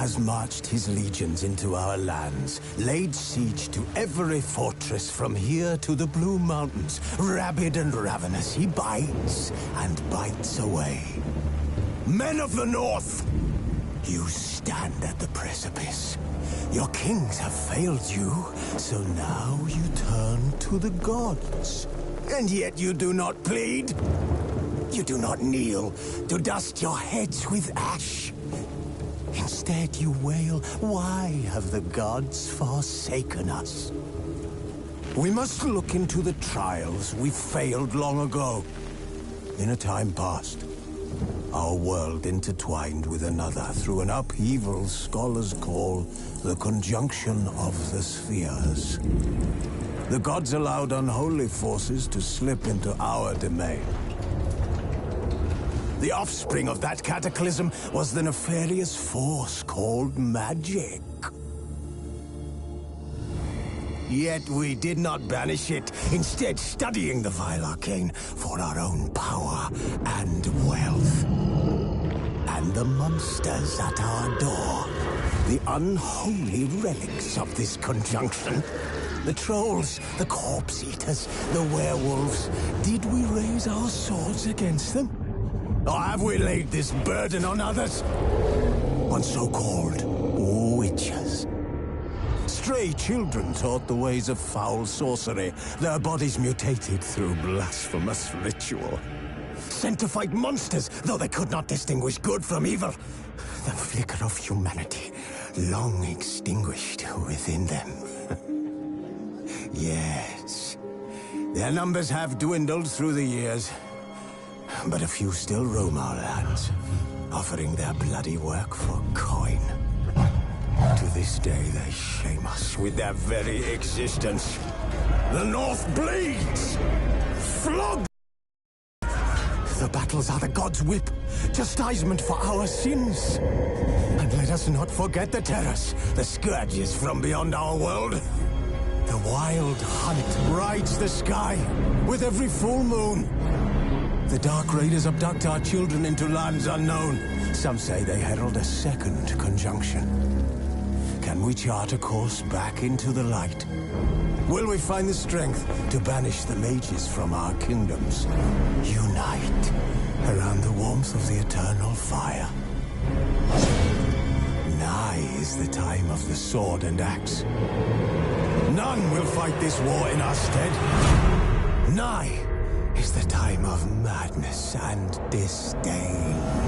has marched his legions into our lands, laid siege to every fortress from here to the Blue Mountains. Rabid and ravenous, he bites and bites away. Men of the North, you stand at the precipice. Your kings have failed you, so now you turn to the gods. And yet you do not plead. You do not kneel to dust your heads with ash. Instead you wail, why have the gods forsaken us? We must look into the trials we failed long ago. In a time past, our world intertwined with another through an upheaval scholars call the conjunction of the spheres. The gods allowed unholy forces to slip into our domain. The offspring of that cataclysm was the nefarious force called magic. Yet we did not banish it, instead studying the vile arcane for our own power and wealth. And the monsters at our door, the unholy relics of this conjunction. The trolls, the corpse-eaters, the werewolves. Did we raise our swords against them? Or have we laid this burden on others? On so-called witches. Stray children taught the ways of foul sorcery, their bodies mutated through blasphemous ritual. Sent to fight monsters, though they could not distinguish good from evil. The flicker of humanity, long extinguished within them. Yes, their numbers have dwindled through the years. But a few still roam our lands, offering their bloody work for coin. To this day, they shame us with their very existence. The North bleeds! Flog! The battles are the gods' whip, chastisement for our sins. And let us not forget the terrors, the scourges from beyond our world. The wild hunt rides the sky with every full moon. The Dark Raiders abduct our children into lands unknown. Some say they herald a second conjunction. Can we chart a course back into the light? Will we find the strength to banish the mages from our kingdoms? Unite around the warmth of the eternal fire. Nigh is the time of the sword and axe. None will fight this war in our stead. Nigh is the time of madness and disdain.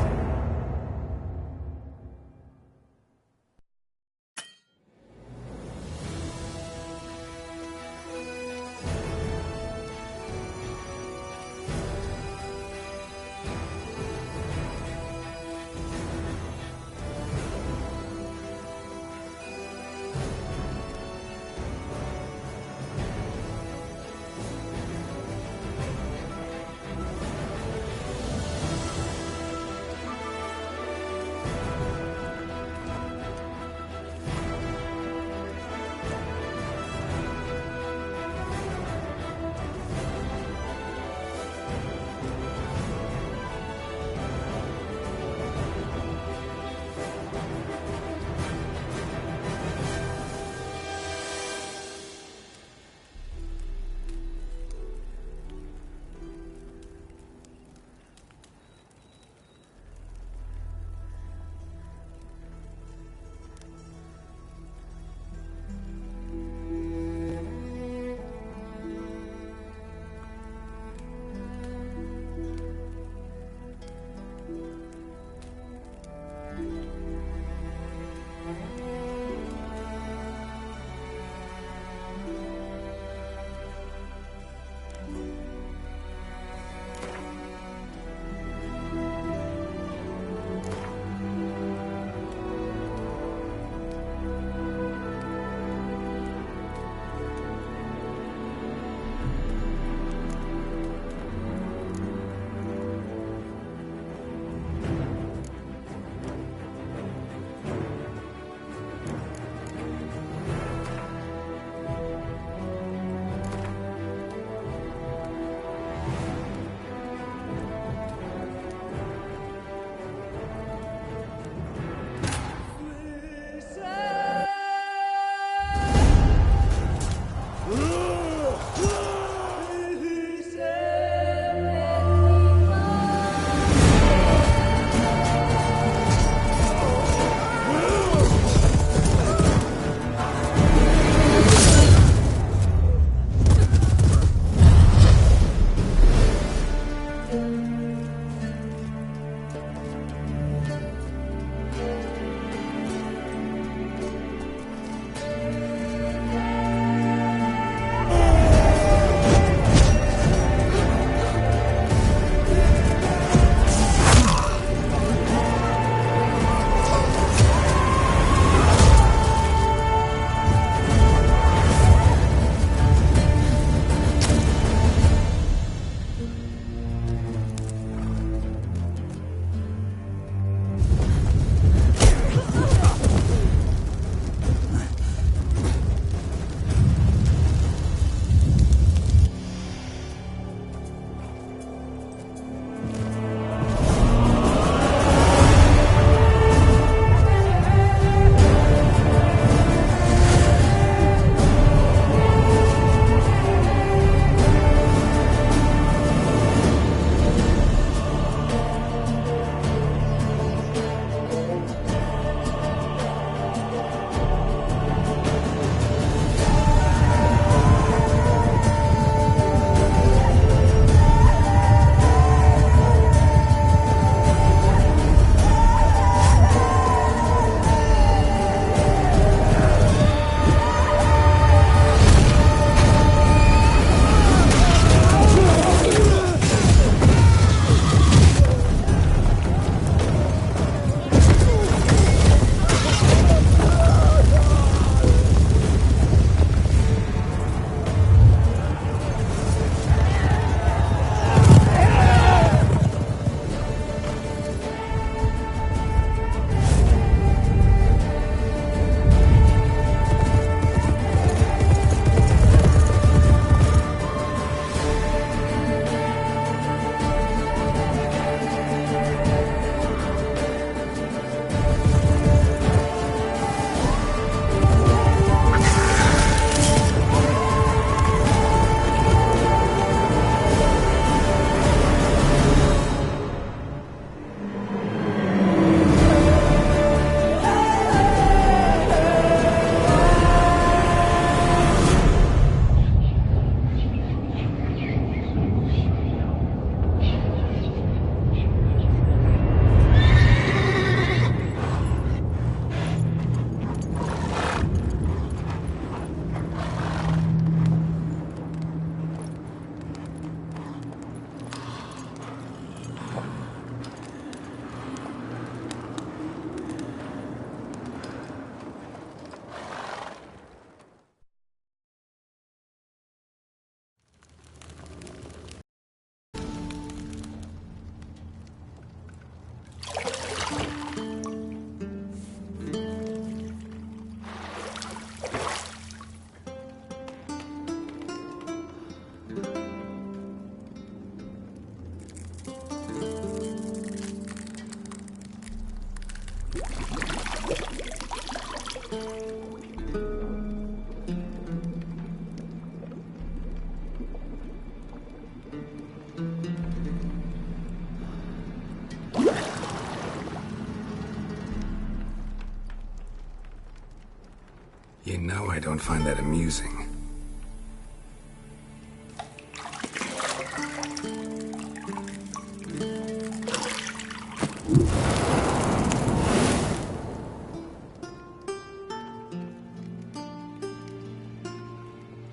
You know I don't find that amusing.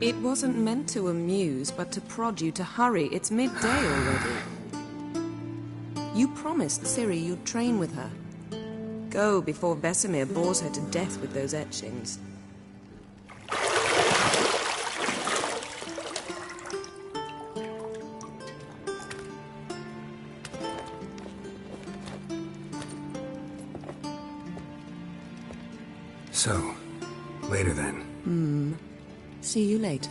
It wasn't meant to amuse, but to prod you to hurry. It's midday already. You promised Ciri you'd train with her. Go before Vesemir bores her to death with those etchings. So, later then. See you later.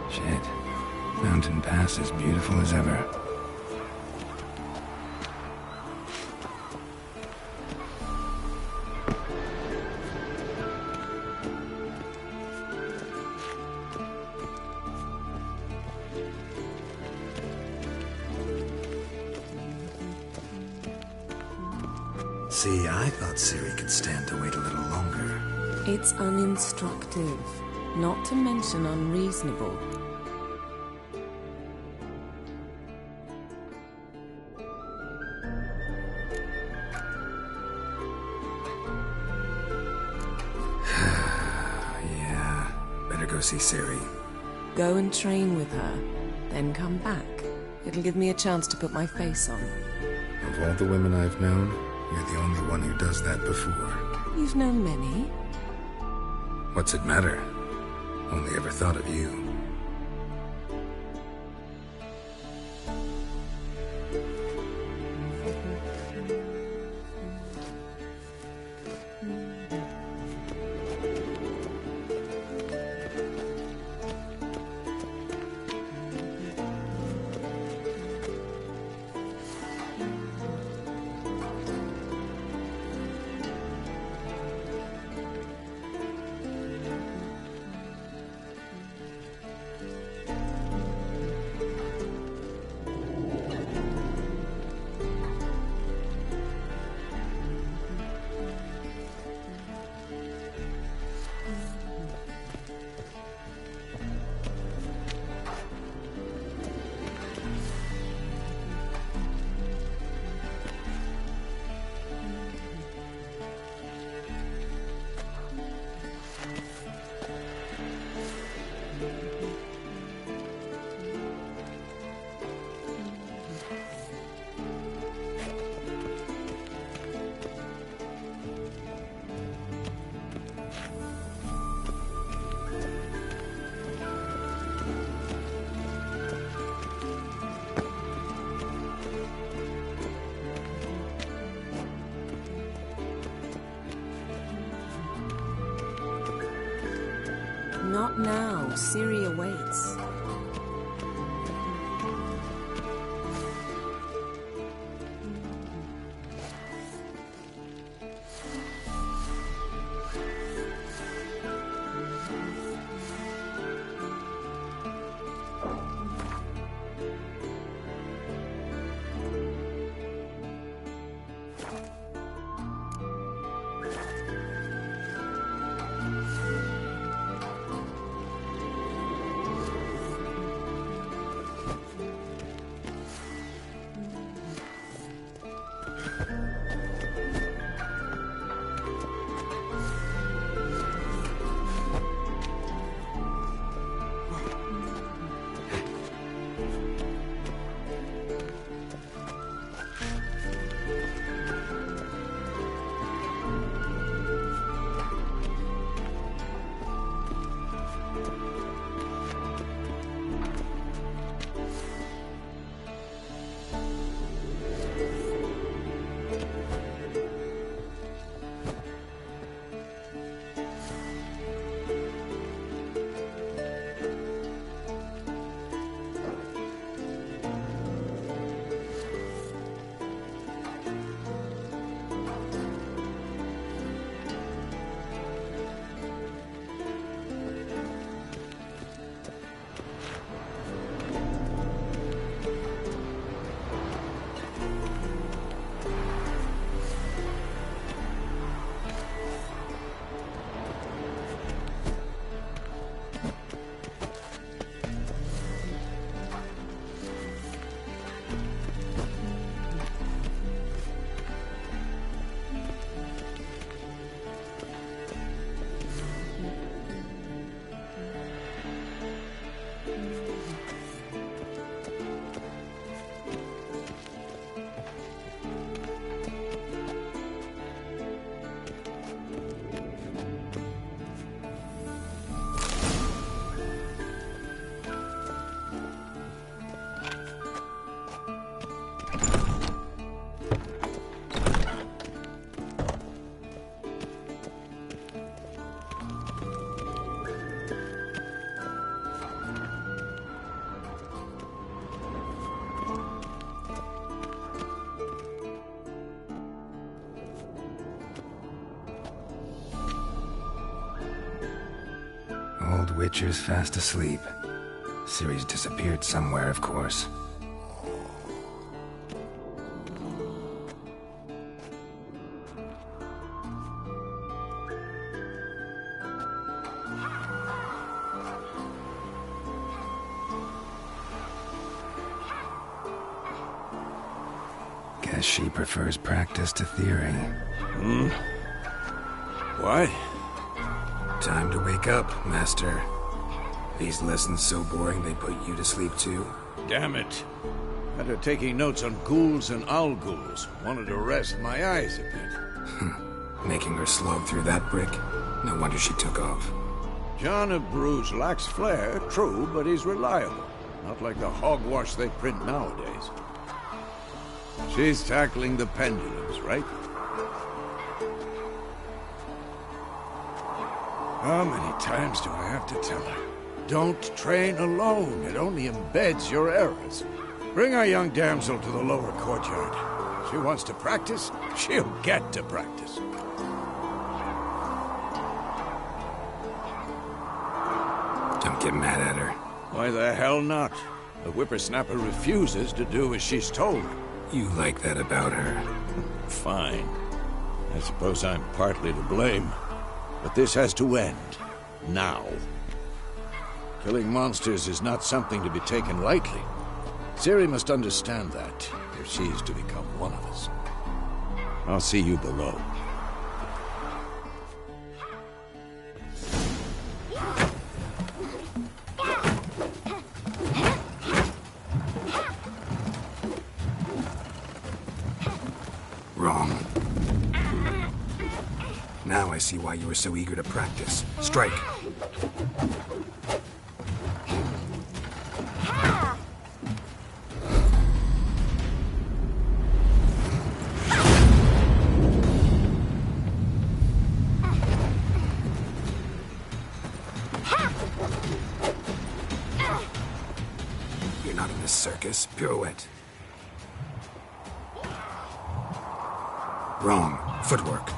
Shit. Mountain Pass as beautiful as ever. See, I thought Ciri could stand to wait a little longer. It's uninstructive, not to mention unreasonable. Yeah, better go see Ciri. Go and train with her, then come back. It'll give me a chance to put my face on. Of all the women I've known, you're the only one who does that before. You've known many. What's it matter? Only ever thought of you. Not now. Ciri awaits. Old Witcher's fast asleep. Ciri's disappeared somewhere, of course. Guess she prefers practice to theory. What? Time to wake up, Master. These lessons so boring they put you to sleep too? Damn it. Had her taking notes on ghouls and owl-ghouls. Wanted to rest my eyes a bit. Making her slog through that brick? No wonder she took off. John of Bruges lacks flair, true, but he's reliable. Not like the hogwash they print nowadays. She's tackling the pendulums, right? How many times do I have to tell her? Don't train alone. It only embeds your errors. Bring our young damsel to the lower courtyard. She wants to practice, she'll get to practice. Don't get mad at her. Why the hell not? The whippersnapper refuses to do as she's told. You like that about her. Fine. I suppose I'm partly to blame. But this has to end. Now. Killing monsters is not something to be taken lightly. Ciri must understand that, if she's to become one of us. I'll see you below. Wrong. Now I see why you were so eager to practice. Strike. You're not in a circus. Pirouette. Wrong. Footwork.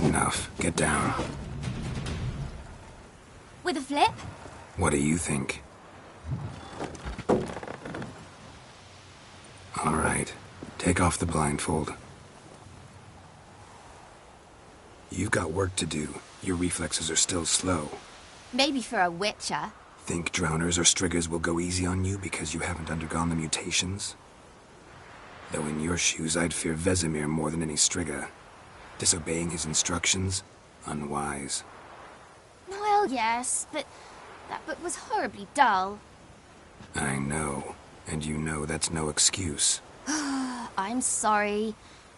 Enough. Get down. With a flip? What do you think? All right. Take off the blindfold. You've got work to do. Your reflexes are still slow. Maybe for a witcher. Think drowners or striggers will go easy on you because you haven't undergone the mutations? Though in your shoes, I'd fear Vesemir more than any strigger. Disobeying his instructions? Unwise. Well, yes, but that book was horribly dull. I know. And you know that's no excuse. I'm sorry.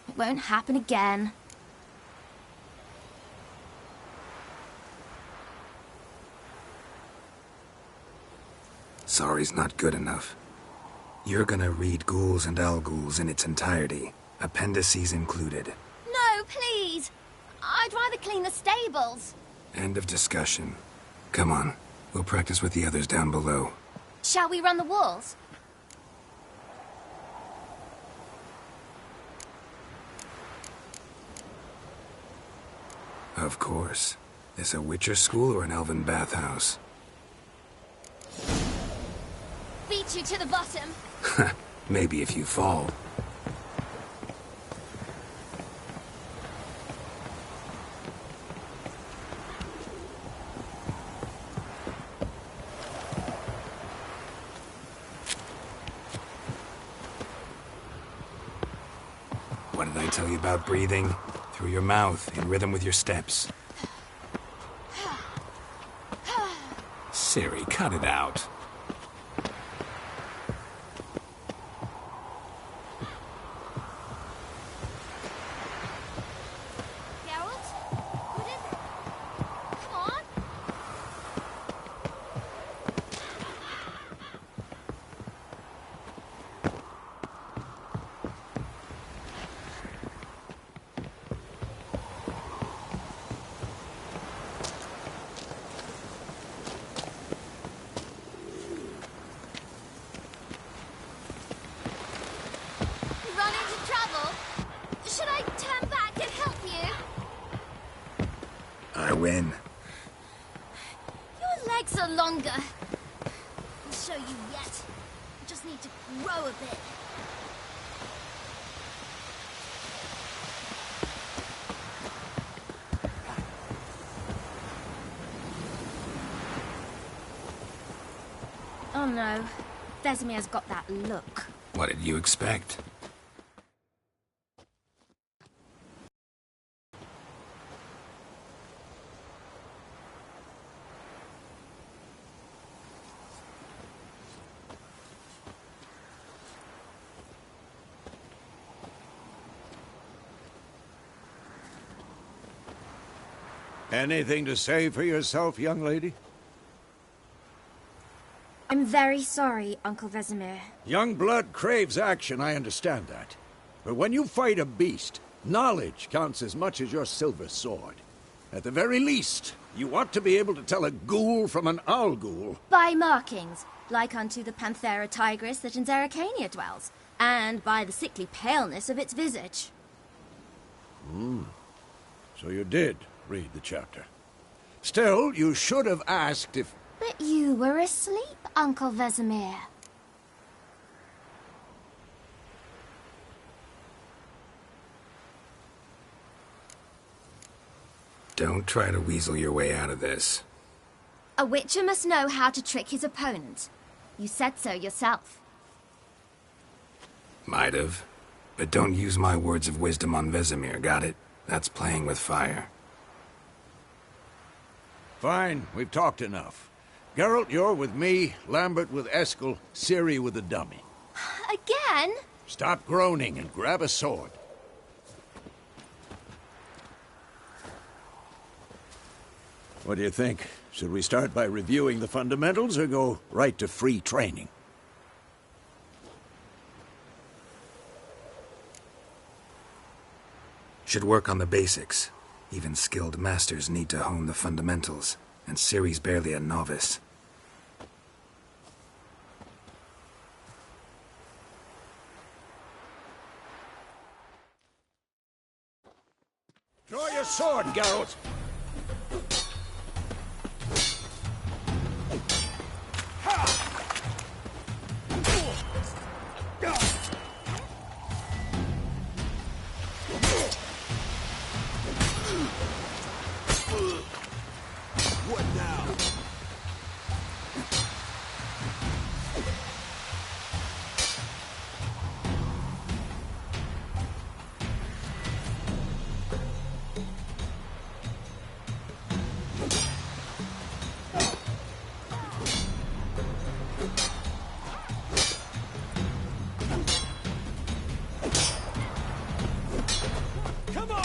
It won't happen again. Sorry's not good enough. You're gonna read Ghouls and Owl-Ghouls in its entirety, appendices included. No, please! I'd rather clean the stables. End of discussion. Come on, we'll practice with the others down below. Shall we run the walls? Of course. This a Witcher school or an elven bathhouse? Beat you to the bottom. Maybe if you fall. What did I tell you about breathing? Through your mouth, in rhythm with your steps. Ciri, cut it out. Geralt? What is it? Come on. I win. Your legs are longer. I'll show you yet. You just need to grow a bit. Oh no, Vesemir's got that look. What did you expect? Anything to say for yourself, young lady? I'm very sorry, Uncle Vesemir. Young blood craves action, I understand that. But when you fight a beast, knowledge counts as much as your silver sword. At the very least, you ought to be able to tell a ghoul from an owl ghoul. By markings, like unto the Panthera tigris that in Zeracania dwells, and by the sickly paleness of its visage. So you did read the chapter. Still, you should have asked if... But you were asleep, Uncle Vesemir. Don't try to weasel your way out of this. A witcher must know how to trick his opponent. You said so yourself. Might have. But don't use my words of wisdom on Vesemir, got it? That's playing with fire. Fine, we've talked enough. Geralt, you're with me, Lambert with Eskel, Ciri with the dummy. Again? Stop groaning and grab a sword. What do you think? Should we start by reviewing the fundamentals or go right to free training? Should work on the basics. Even skilled masters need to hone the fundamentals, and Ciri's barely a novice. Draw your sword, Geralt! What now? Come on!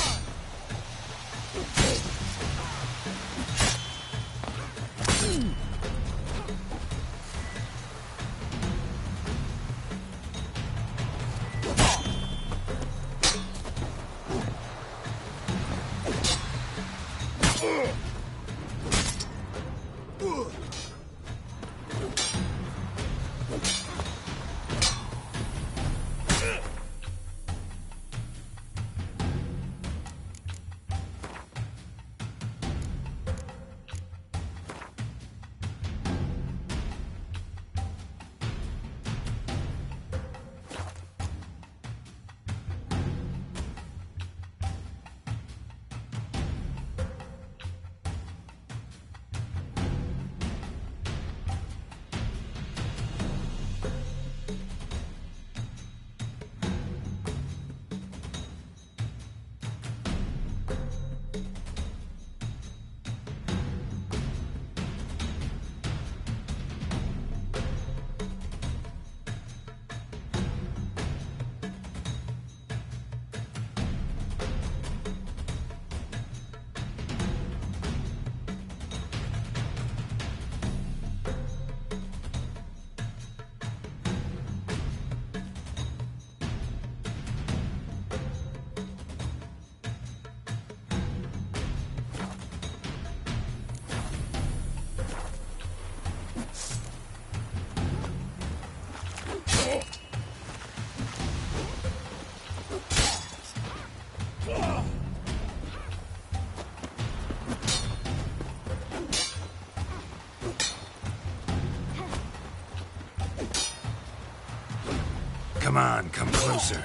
on, come closer.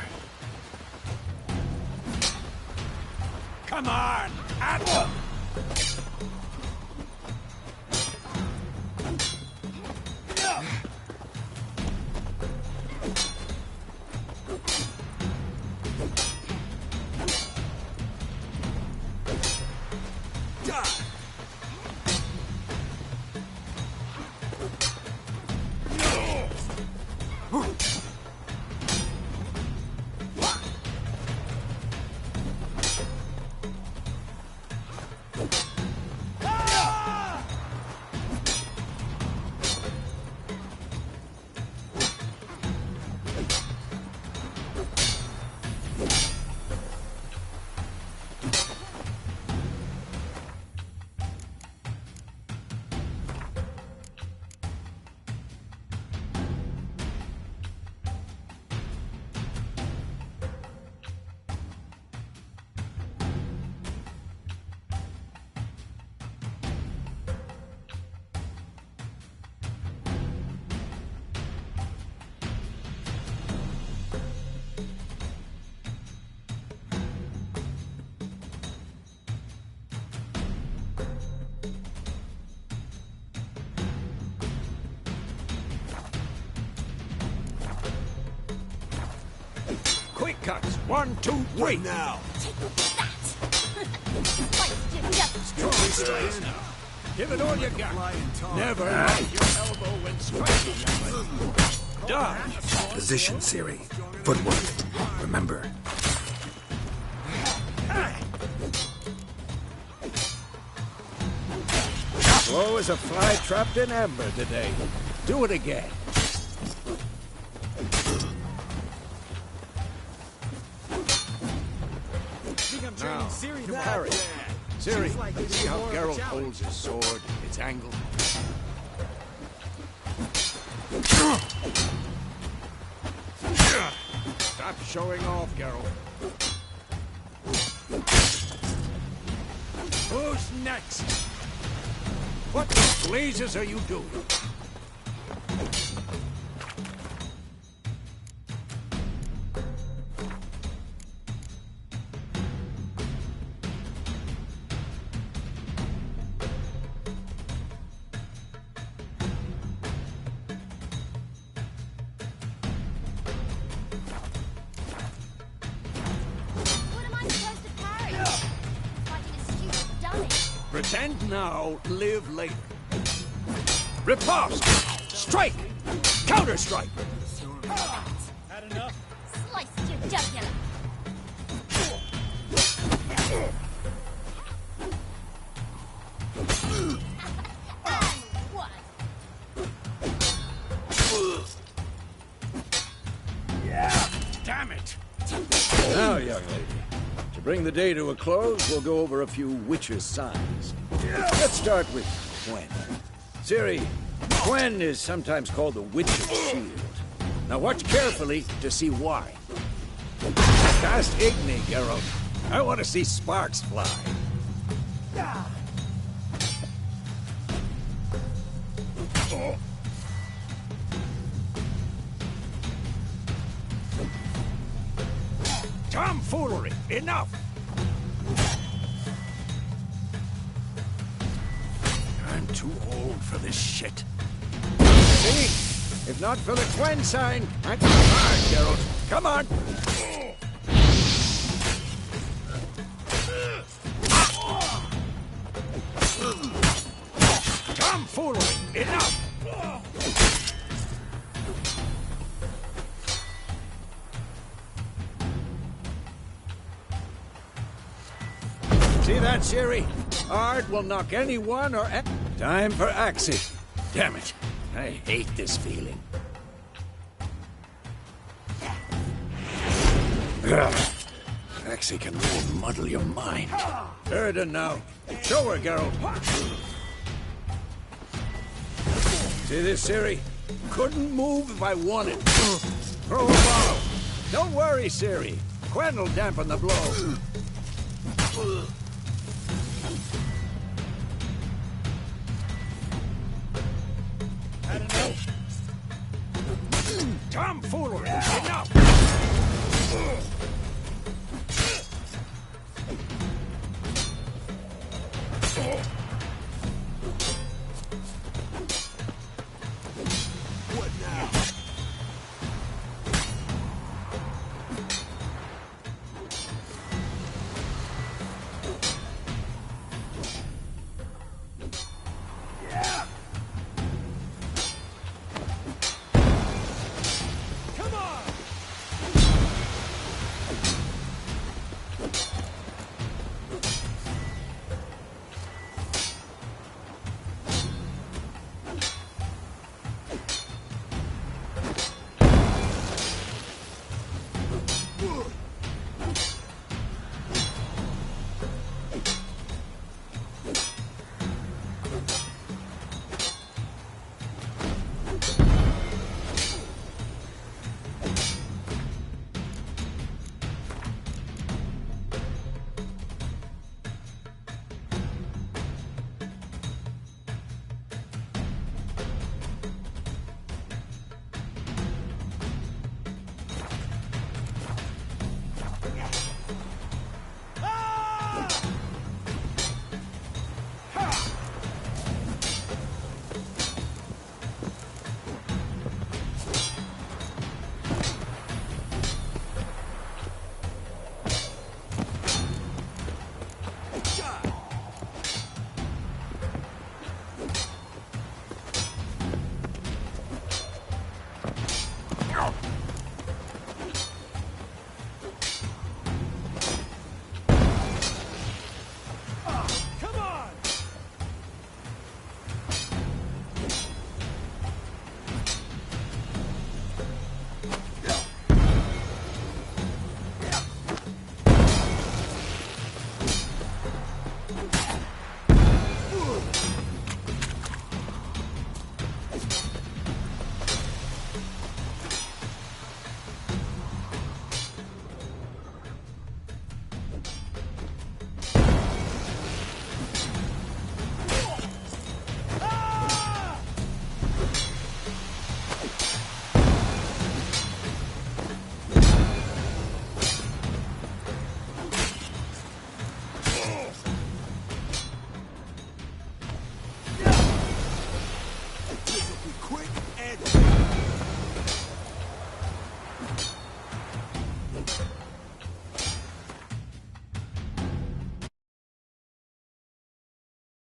Come on! At them! Quick cuts. 1, 2, 3. Now. Strong strikes now. Give it all you got. Never let your elbow when striking. Done. Position, Siri. Footwork. Remember. Slow as a fly trapped in amber today. Do it again. Now, compare it. Siri, see how Geralt holds his sword, its angle? Stop showing off, Geralt. Who's next? What the blazes are you doing? Pretend now, live later. Riposte! Strike! Counter-strike! Had enough? Sliced your jugular. And one. Yeah! Damn it! Now, young lady. To bring the day to a close, we'll go over a few witches' signs. Let's start with Gwen. Ciri, Gwen is sometimes called the Witch's Shield. Now watch carefully to see why. Cast Igni, Geralt. I want to see sparks fly. Tomfoolery! Enough! I'm too old for this shit. See? If not for the Gwen sign, I'd be hard, Geralt. Come on! Tomfoolery! Enough! See that, Ciri? Art will knock anyone or... Time for Axie. Damn it. I hate this feeling. Axie can really muddle your mind. Erden now. Show her, Geralt. See this, Ciri? Couldn't move if I wanted. Throw a bottle. Don't worry, Ciri. Gwen will dampen the blow. Tomfoolery!